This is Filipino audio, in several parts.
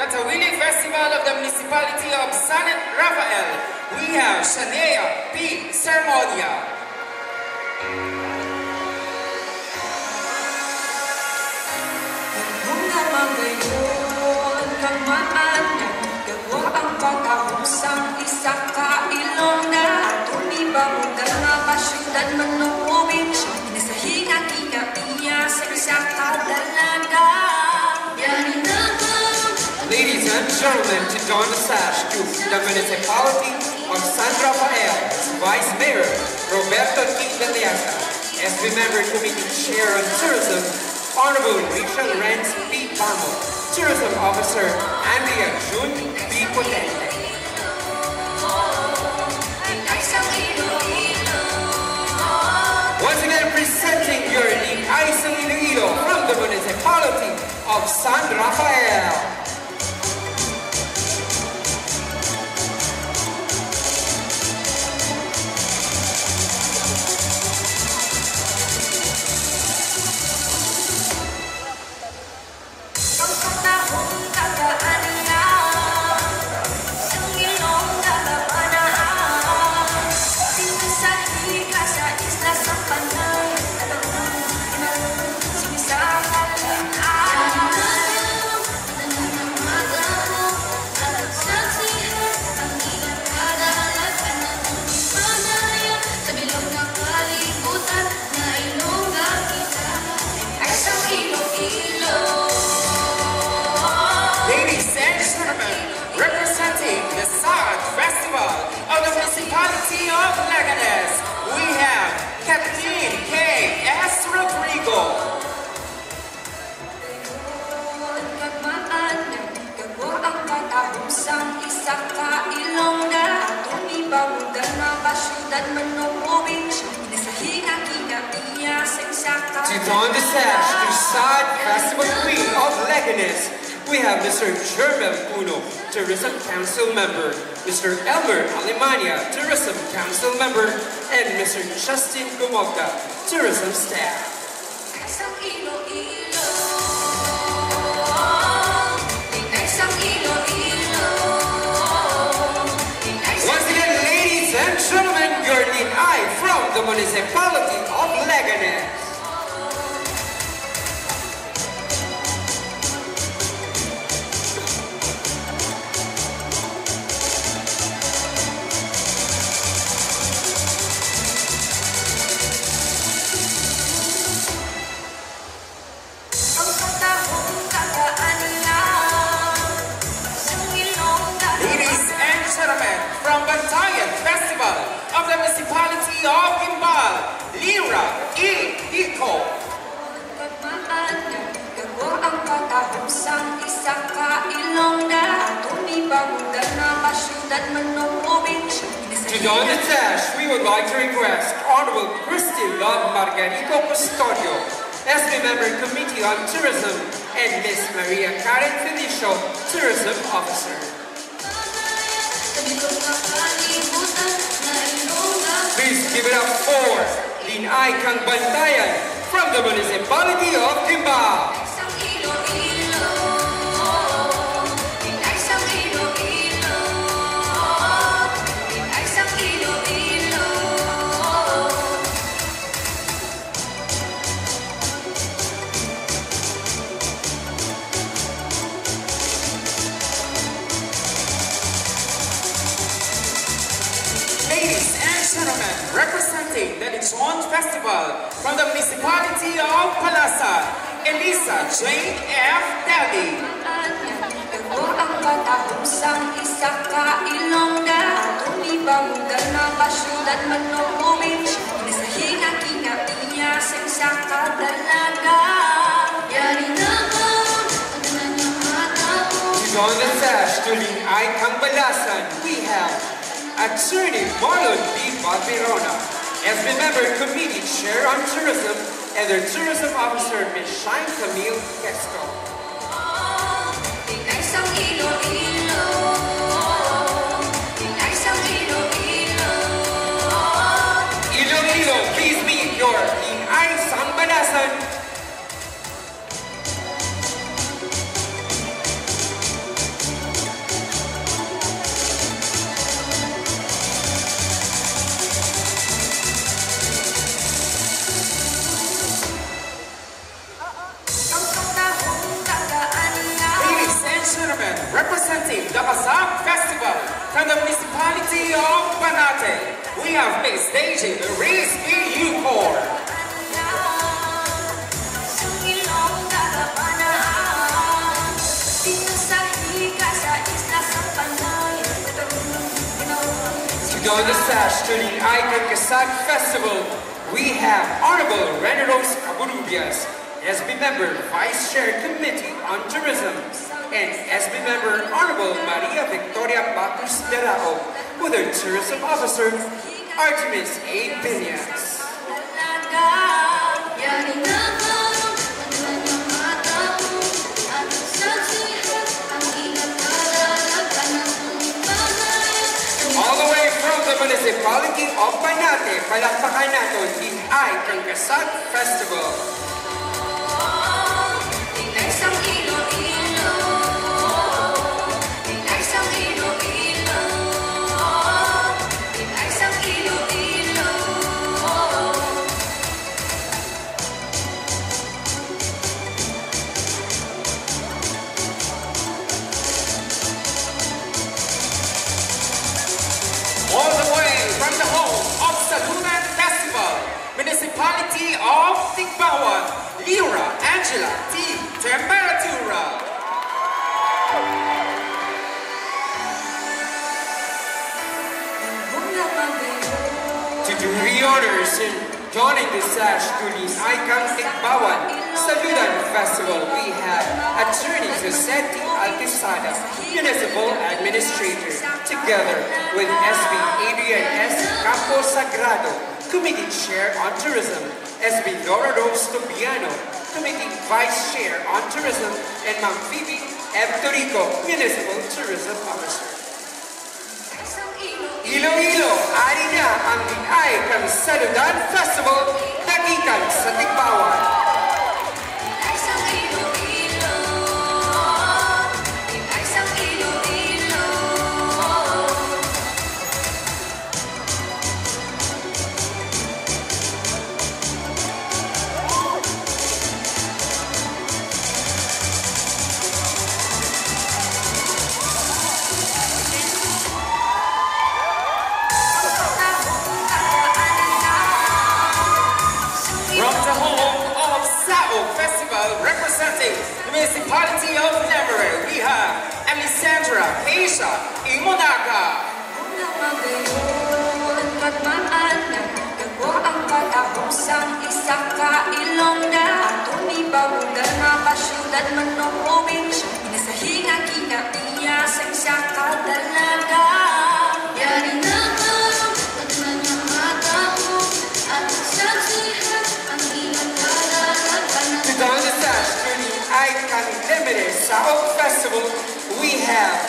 the Tawili Festival of the Municipality of San Rafael, we have Shanea P. Sermonia. Kung naman ngayon, kamaan gawa ang pagkahusang isa kailong na tumibang na pasyudan manuwing inasahin ang kinapiya sa isa kadalaga. Ladies and gentlemen, to don the sash to the Municipality of San Rafael, Vice Mayor Roberto Quintiliasa, SB Member Committee Chair on Tourism, Honorable Rachel Renz P. Pamo, Tourism Officer Andrea June B. Potente. Once again, presenting your Ning Isang Iloilo from the Municipality of San Rafael. To don the sash to Sad Festival Queen of Leganes, we have Mr. Jermel Puno, Tourism Council Member, Mr. Elmer Alemania, Tourism Council Member, and Mr. Justin Gumogda, Tourism Staff. Once again, ladies and gentlemen, your Ning-Ay from the Municipality of Leganes. Of the Municipality of Gimbal, Lira E. Hiko. To don the sash, we would like to request Honorable Christy Love Margarito Custodio, SB Member Committee on Tourism, and Miss Maria Karen Felicio, Tourism Officer. Please give it up for Ning-Ay Kang Bantayan from the Municipality of Gimbal. Representing the Lechon Festival from the Municipality of Palasa, Elisa Jane F. Daly. On the sash to Ning-Ay Kang Balasan, we have Attorney Marlon B. Valverona, SB Member Committee Chair on Tourism, and their Tourism Officer, Ms. Shine Camille Kesco. Iloilo, please meet your Ning-Ay Sang Balasan. representing the Basag Festival from the municipality of Banate. We have Miss Daisy Maurice Ucor. To don the sash to the Icon Kasag Festival, we have Honorable Reneros Aburubias, SB Member, Vice Chair Committee on Tourism, and SB Member Honorable Maria Victoria Batus Derao, with our Tourism Officer, Artemis A. Villas. All the way from the municipality of Banate, palakpakan natin the Icon Kasag Festival. All the way from the home of Salunan Festival, municipality of Tigbawan, Lyra Angela T. Temperatura. To do the honors in donning the sash to the Icon Tigbawan Saludan Festival, we have Attorney Josetti Alquisada, Municipal Administrator, together with SB Adrian S. Campo Sagrado, Committee Chair on Tourism, SB Laura Rose Tobiano, Committee Vice Chair on Tourism, and Ma'am Phoebe M. Torico, Municipal Tourism Officer. Iloilo, ari na ang Icon Saludan Festival, nagikan sa Tigbawan. Representing the municipality of Lemery, we have Alessandra Keisha Imonaga. Icon Limited South Festival, we have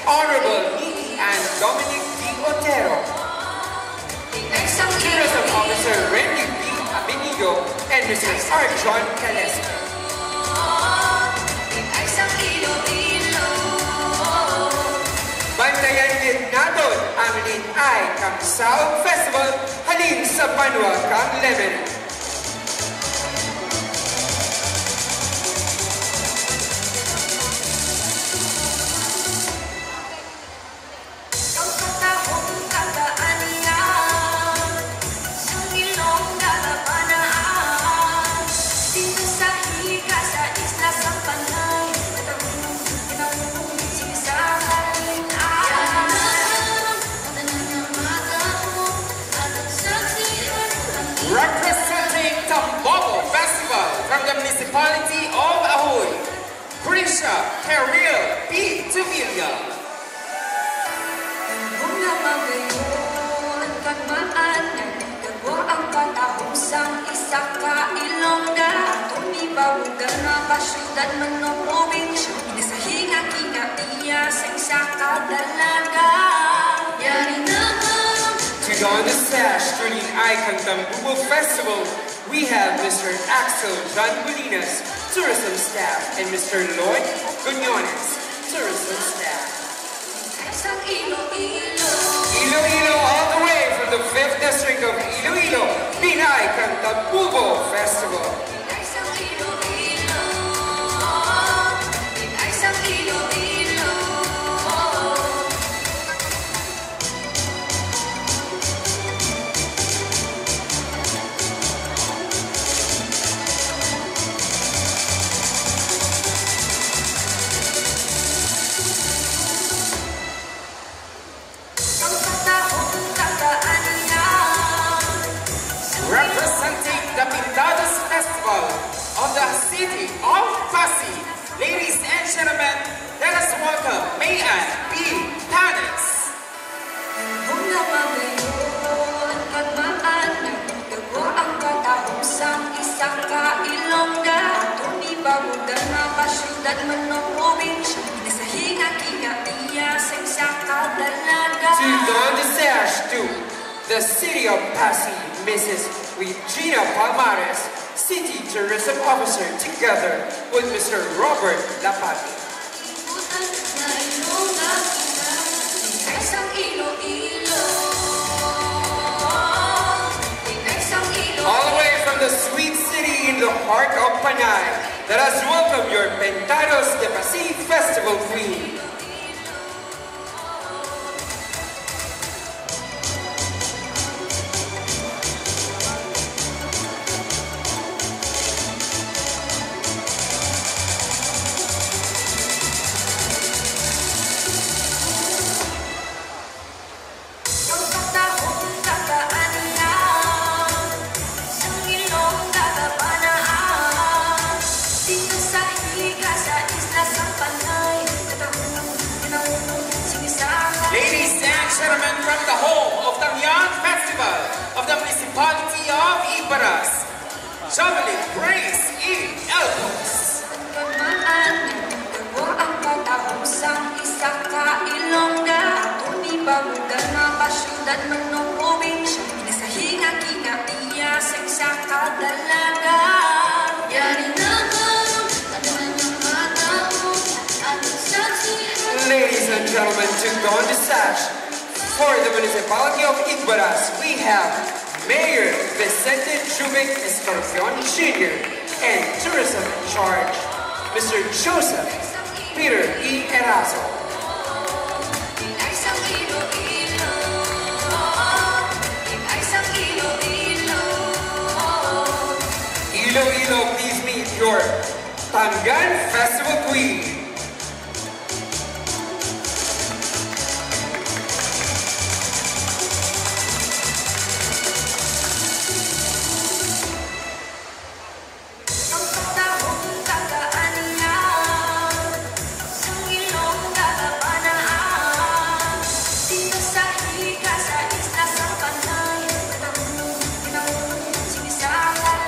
Honorable Nikki and Dominic D. Otero, Tourism Officer Randy B. Abinigo, and Mr. R. John Calesco. Bantayan din natin ang Icon South Festival halin sa Banwa Kang Lemery. Representing Tambogo Festival from the municipality of Ahoy, Krisha Caril P. Tumilia. To don the sash for the Icon Tambubo Festival, we have Mr. Axel John Bolinas, Tourism Staff, and Mr. Lloyd Gunyones, Tourism Staff. Iloilo, all the way from the 5th District of Iloilo, the Icon Tambubo Festival. gentlemen, let us welcome Mayan B. Panis. Mula magayon, pagmaan nagdago ang katahusang isang kailongga. Tumibagugan na pasyudad man ng probinsya, nasahinga kinaiya sa isang kadalaga. To Don Desage to the city of Pasig, Mrs. Regina Palmares, City Tourism Officer, together with Mr. Robert Lapati. All the way from the sweet city in the heart of Panay, let us welcome your Pentados de Pasig Festival Queen. Ladies and gentlemen, from the home of the Mian Festival of the Municipality of Ibaras, Javelin Praise in Elbows. Ang katahusang isang kailongga. Tumibagugan na pasyudad man ng probinsya, nasahinga kinaiya sa isang kadalaga. Yari naman, tanaman ng mata mo, at saksihan. Ladies and gentlemen, to Don Desage, for the Municipality of Igbaras, we have Mayor Vicente Jubic Escorpion Jr. and Tourism in Charge, Mr. Joseph Peter E. Erazo. Iloilo, please meet your Tangan Festival Queen.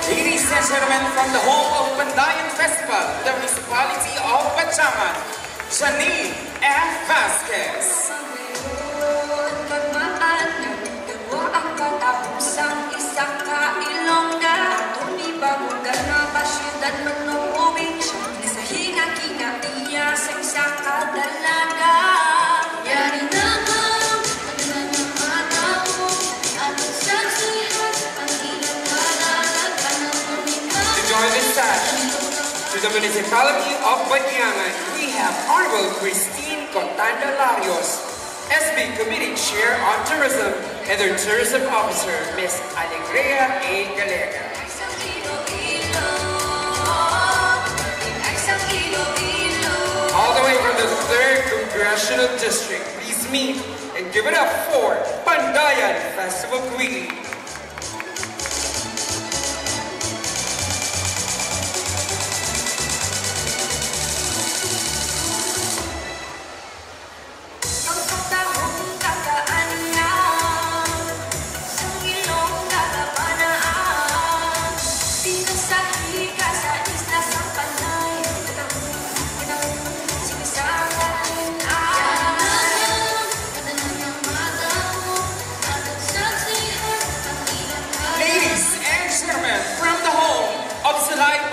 Ladies and gentlemen, from the home of Pandayan Festival, the Municipality of Bachaman, Janine F. Vasquez. Ang katahusang isang kailongga. Tumibagugan na pasyudad man ng probinsya, nasahinga kinaiya sa isang kadalaga. Yari naman, tanaman ng mata mo, at saksihan ang ilang kadalaga ng umikan. To join this session, to the Municipality of Banyangan, we have Honorable Christine Contanda Larios, SB Committee Chair on Tourism, and their Tourism Officer, Ms. Alegria A. Galega. All the way from the 3rd Congressional District, please meet and give it up for Pandayan Festival Queen.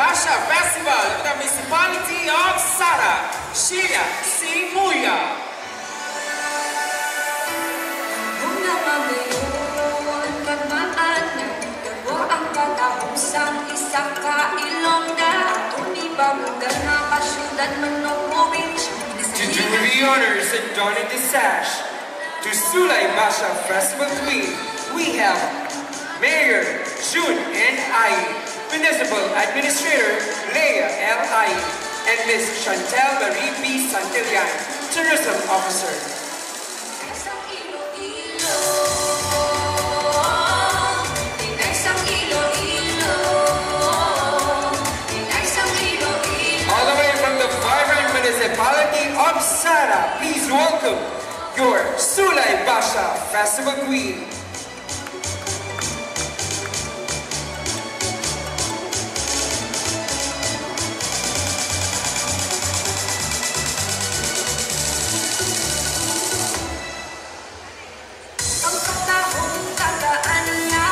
Basha Festival of the Municipality of Sara, Sheila Simuya. Mula magayon, pagmaan nagdago ang katahusang isang kailongga. Tumibagugan na pasyudad man ng probinsya, To do the honors and Don Desage, to Sulay Basha Festival Queen, we have Mayor June N. Ai, Municipal Administrator Leia L. Ai, and Ms. Chantel Marie B. Santillan, Tourism Officer. All the way from the vibrant municipality welcome your Sulay Basha Festival Queen. Ang katahong kagaan niya,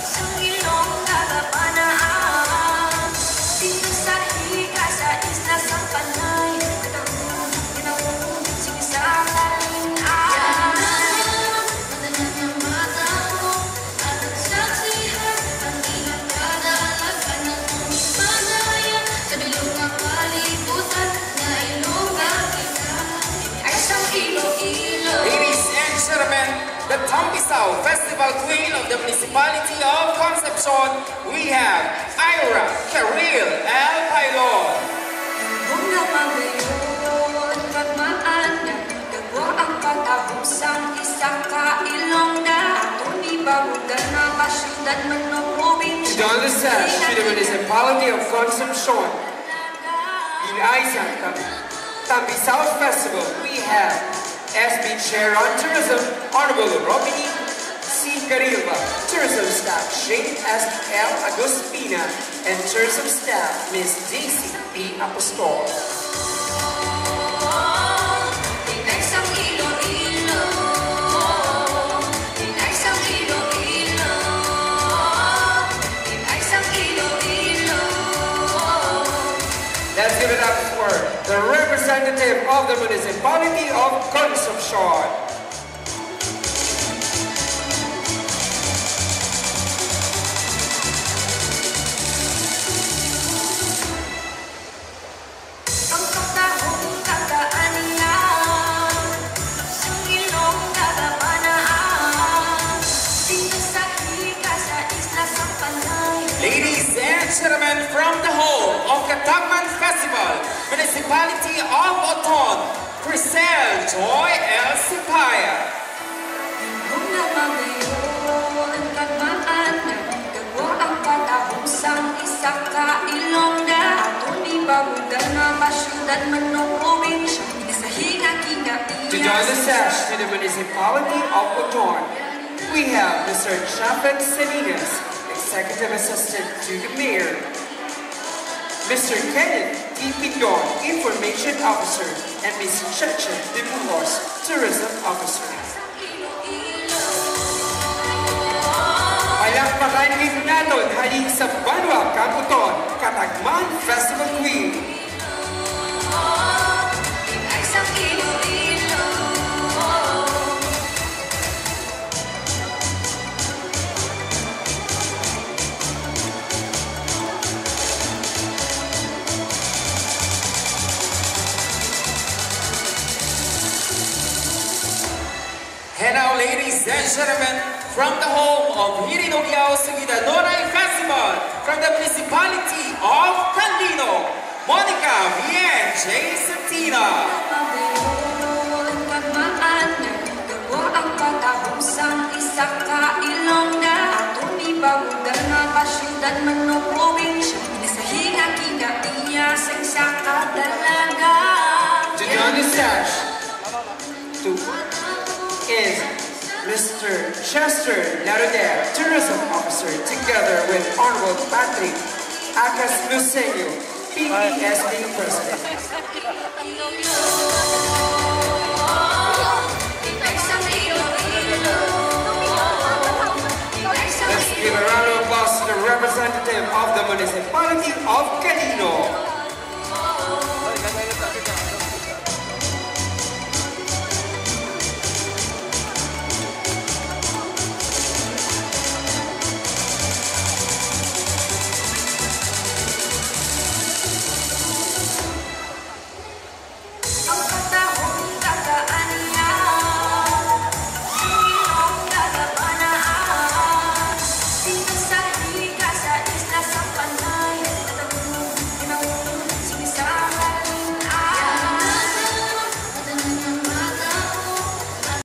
sa ilong kagapanaan, dito sa higa sa isla sa panay, katahong, kinahong, sige sa kalinaan. Madalas niyang mata ko, at nagsaksihan, ang ilang kadalagan ng madaya, sa bilog ng kalibutan, na ilong kakita, ay isang ilo-ilo. Ladies and gentlemen, the Tambisao Festival Queen of the Municipality of Concepcion, we have Ira Karil El Pailon. Kung namagayon, pagmaan na gagawa ang patahusang isang kailong na Tuni barugan na kasyudad man ng probinsya. To Don Sash to the Municipality of Concepcion, in Isaac Tambisao Festival, we have SB Chair on Tourism, Honorable Robini C. Carilva, Tourism Staff Shane S. L. Agustina, and Tourism Staff Ms. Daisy B. Apostol. Tinay sa ilo-ilo, tinay sa ilo-ilo, tinay sa ilo-ilo. Let's give it up for the representative of the Municipality of Concepcion. Ang katahong kagaan niya, sa ilong kagapanaan, dito sa higa sa isla sa panay. Ladies and gentlemen, from the home of Katagman Festival, Municipality of Oton, Crisel Joy El Sipaya. Kung namagayon, kagmaan na gagawa ang patahusang isa kailong na Tuni barugan na kasyudad man ng probinsya, sa hinga-hinga To join the sash to the Municipality of Oton, we have Mr. Chapin Salinas, Executive Assistant to the Mayor, Mr. Kenneth T. Pindon, Information Officer, and Ms. Chechen de Mulos, Tourism Officer. Palakpakan din natin halin sa Banwa, Caputon, Katagman Festival Queen. Tinay sa ilo-ilo. And now, ladies and gentlemen, from the home of Hirinoriao Sugida Noray Festival, from the Municipality of Candino, Monica Vien J. Santina. Namagayon, kagmaan na gagawa ang patahusang isa kailong na Tuni barugan na kasyudad man ng probinsya, sa hinga-hinga iya sa isa kadalaga. To join the sash is Mr. Chester Larodere, Tourism Officer, together with Honorable Patrick Acas Lucenio, PPSD President. Tinay sa ilo-ilo. Tinay sa Let's give a round of applause to the representative of the Municipality of Candino.